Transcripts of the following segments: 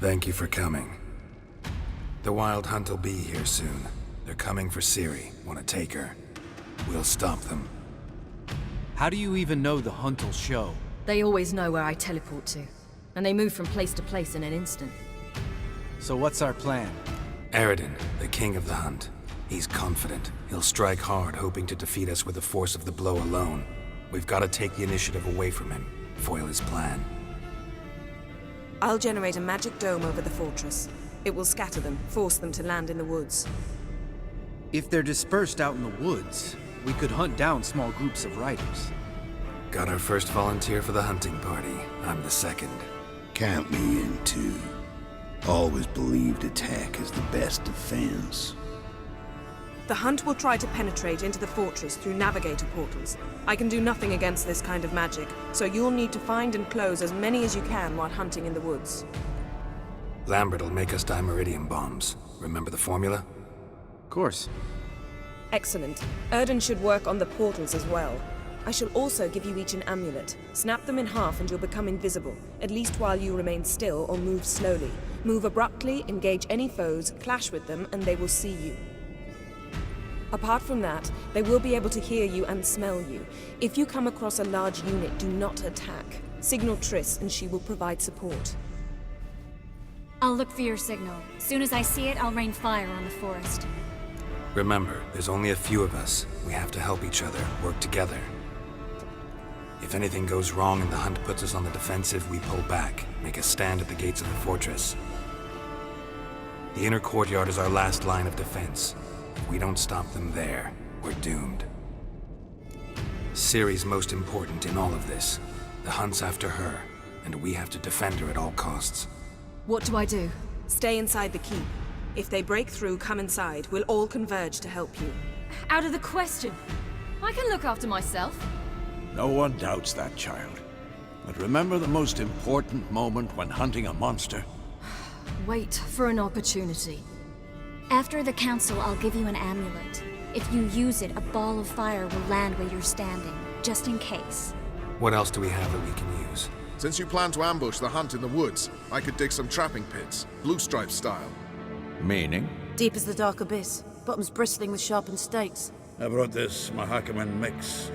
Thank you for coming. The Wild Hunt will be here soon. They're coming for Ciri. Want to take her? We'll stop them. How do you even know the hunt will show? They always know where I teleport to. And they move from place to place in an instant. So what's our plan? Eredin, the king of the hunt. He's confident. He'll strike hard, hoping to defeat us with the force of the blow alone. We've got to take the initiative away from him, foil his plan. I'll generate a magic dome over the fortress. It will scatter them, force them to land in the woods. If they're dispersed out in the woods, we could hunt down small groups of riders. Got our first volunteer for the hunting party. I'm the second. Count me in too. Always believed attack is the best defense. The hunt will try to penetrate into the fortress through navigator portals. I can do nothing against this kind of magic, so you'll need to find and close as many as you can while hunting in the woods. Lambert'll make us dimeridium bombs. Remember the formula? Of course. Excellent. Erden should work on the portals as well. I shall also give you each an amulet. Snap them in half and you'll become invisible, at least while you remain still or move slowly. Move abruptly, engage any foes, clash with them, and they will see you. Apart from that, they will be able to hear you and smell you. If you come across a large unit, do not attack. Signal Triss and she will provide support. I'll look for your signal. Soon as I see it, I'll rain fire on the forest. Remember, there's only a few of us. We have to help each other, work together. If anything goes wrong and the hunt puts us on the defensive, we pull back, make a stand at the gates of the fortress. The inner courtyard is our last line of defense. If we don't stop them there, we're doomed. Ciri's most important in all of this. The hunt's after her, and we have to defend her at all costs. What do I do? Stay inside the keep. If they break through, come inside. We'll all converge to help you. Out of the question. I can look after myself. No one doubts that, child. But remember the most important moment when hunting a monster? Wait for an opportunity. After the council, I'll give you an amulet. If you use it, a ball of fire will land where you're standing, just in case. What else do we have that we can use? Since you plan to ambush the hunt in the woods, I could dig some trapping pits, blue stripe style. Meaning? Deep as the dark abyss, bottoms bristling with sharpened stakes. I brought this Mahakaman mix.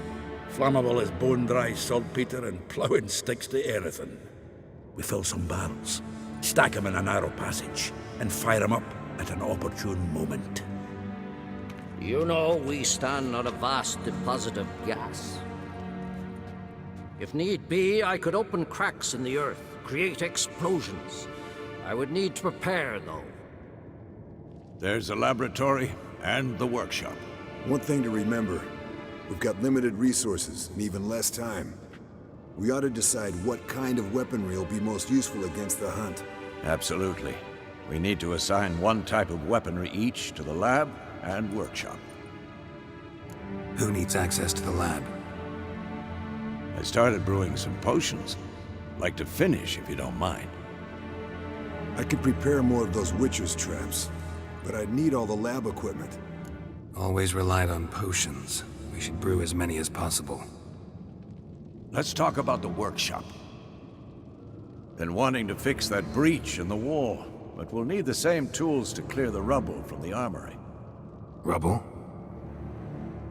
Flammable as bone-dry saltpeter and ploughing sticks to everything. We fill some barrels, stack them in a narrow passage, and fire them up at an opportune moment. You know, we stand on a vast deposit of gas. If need be, I could open cracks in the earth, create explosions. I would need to prepare, though. There's the laboratory and the workshop. One thing to remember, we've got limited resources and even less time. We ought to decide what kind of weaponry will be most useful against the hunt. Absolutely. We need to assign one type of weaponry each to the lab and workshop. Who needs access to the lab? I started brewing some potions. Like to finish, if you don't mind. I could prepare more of those Witcher's traps, but I'd need all the lab equipment. Always relied on potions. We should brew as many as possible. Let's talk about the workshop. Been wanting to fix that breach in the wall, but we'll need the same tools to clear the rubble from the armory. Rubble?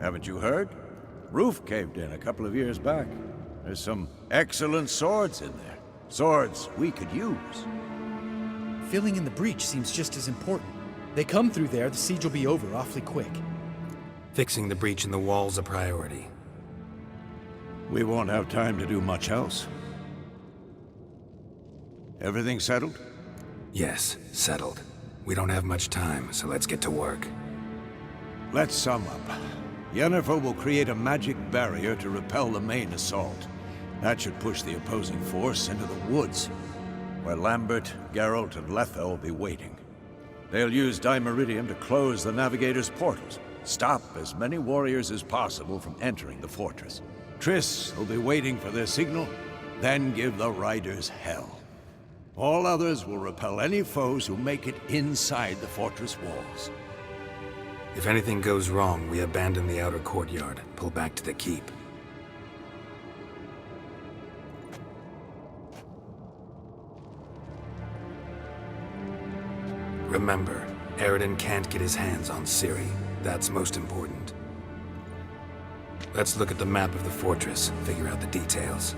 Haven't you heard? Roof caved in a couple of years back. There's some excellent swords in there. Swords we could use. Filling in the breach seems just as important. They come through there, the siege will be over awfully quick. Fixing the breach in the wall's a priority. We won't have time to do much else. Everything settled? Yes, settled. We don't have much time, so let's get to work. Let's sum up. Yennefer will create a magic barrier to repel the main assault. That should push the opposing force into the woods, where Lambert, Geralt, and Letha will be waiting. They'll use Dimeridium to close the Navigator's portals, stop as many warriors as possible from entering the fortress. Triss will be waiting for their signal, then give the riders hell. All others will repel any foes who make it inside the fortress walls. If anything goes wrong, we abandon the outer courtyard, pull back to the keep. Remember, Aridin can't get his hands on Ciri. That's most important. Let's look at the map of the fortress, figure out the details.